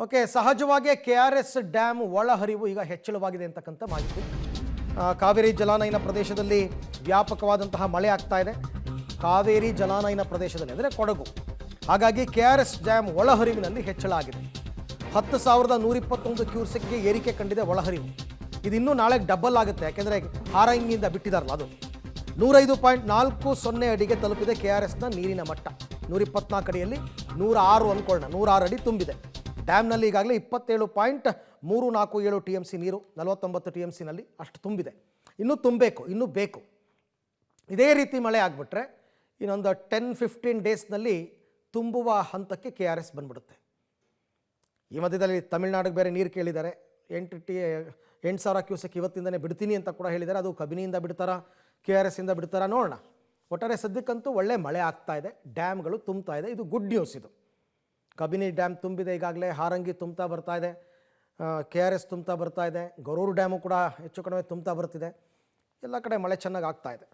Okay, ಸಹಜವಾಗಿ KRS dam ಒಳಹರಿವು ಈಗ ಹೆಚ್ಚಳವಾಗಿದೆ ಅಂತಕ್ಕಂಥ ಮಾಹಿತಿ. ಕಾವೇರಿ ಜಲಾನಯನ ಪ್ರದೇಶದಲ್ಲಿ ವ್ಯಾಪಕವಾದಂತಹ ಮಳೆ ಆಗ್ತಾ ಇದೆ. ಕಾವೇರಿ ಜಲಾನಯನ ಪ್ರದೇಶದಲ್ಲಿ ಅಂದರೆ ಕೊಡಗು, ಹಾಗಾಗಿ KRS ಡ್ಯಾಮ್ ಒಳಹರಿವಿನಲ್ಲಿ ಹೆಚ್ಚಳ ಆಗಿದೆ. 10,121 ಕ್ಯೂಸೆಕ್ಗೆ ಏರಿಕೆ ಕಂಡಿದೆ ಒಳಹರಿವು. ಇದು ಇನ್ನೂ ನಾಳೆ ಡಬಲ್ ಆಗುತ್ತೆ, ಯಾಕೆಂದರೆ ಹಾರಂಗಿಂದ ಬಿಟ್ಟಿದಾರಲ್ಲ ಅದು. 105.40 ಅಡಿಗೆ ತಲುಪಿದೆ KRSನ ನೀರಿನ ಮಟ್ಟ. 124 ಅಡಿಯಲ್ಲಿ 106 ಅಂದ್ಕೊಳ್ಳೋಣ, 106 ಅಡಿ ತುಂಬಿದೆ. ಡ್ಯಾಮ್ನಲ್ಲಿ ಈಗಾಗಲೇ 27.347 TMC ನೀರು, 49 TMCನಲ್ಲಿ ಅಷ್ಟು ತುಂಬಿದೆ. ಇನ್ನೂ ತುಂಬಬೇಕು, ಇನ್ನೂ ಬೇಕು. ಇದೇ ರೀತಿ ಮಳೆ ಆಗಿಬಿಟ್ರೆ ಇನ್ನೊಂದು 10-15 ಡೇಸ್ನಲ್ಲಿ ತುಂಬುವ ಹಂತಕ್ಕೆ KRS ಬಂದ್ಬಿಡುತ್ತೆ. ಈ ಮಧ್ಯದಲ್ಲಿ ತಮಿಳುನಾಡಿಗೆ ಬೇರೆ ನೀರು ಕೇಳಿದ್ದಾರೆ. 8,000 ಕ್ಯೂಸೆಕ್ ಇವತ್ತಿಂದನೇ ಬಿಡ್ತೀನಿ ಅಂತ ಕೂಡ ಹೇಳಿದ್ದಾರೆ. ಅದು ಕಬಿನಿಯಿಂದ ಬಿಡ್ತಾರಾ, KRS ಇಂದ ಬಿಡ್ತಾರಾ ನೋಡೋಣ. ಒಟ್ಟಾರೆ ಸದ್ಯಕ್ಕಂತೂ ಒಳ್ಳೆ ಮಳೆ ಆಗ್ತಾ ಇದೆ, ಡ್ಯಾಮ್ಗಳು ತುಂಬ್ತಾ ಇದೆ. ಇದು ಗುಡ್ ನ್ಯೂಸ್. ಇದು ಕಬಿನಿ ಡ್ಯಾಮ್ ತುಂಬಿದೆ ಈಗಾಗಲೇ, ಹಾರಂಗಿ ತುಂಬ್ತಾ ಬರ್ತಾ ಇದೆ, KRS ತುಂಬ್ತಾ ಬರ್ತಾ ಇದೆ, ಗೊರೂರು ಡ್ಯಾಮು ಕೂಡ ಹೆಚ್ಚು ಕಡಿಮೆ ತುಂಬ್ತಾ ಬರ್ತಿದೆ. ಎಲ್ಲ ಕಡೆ ಮಳೆ ಚೆನ್ನಾಗಿ ಆಗ್ತಾ ಇದೆ.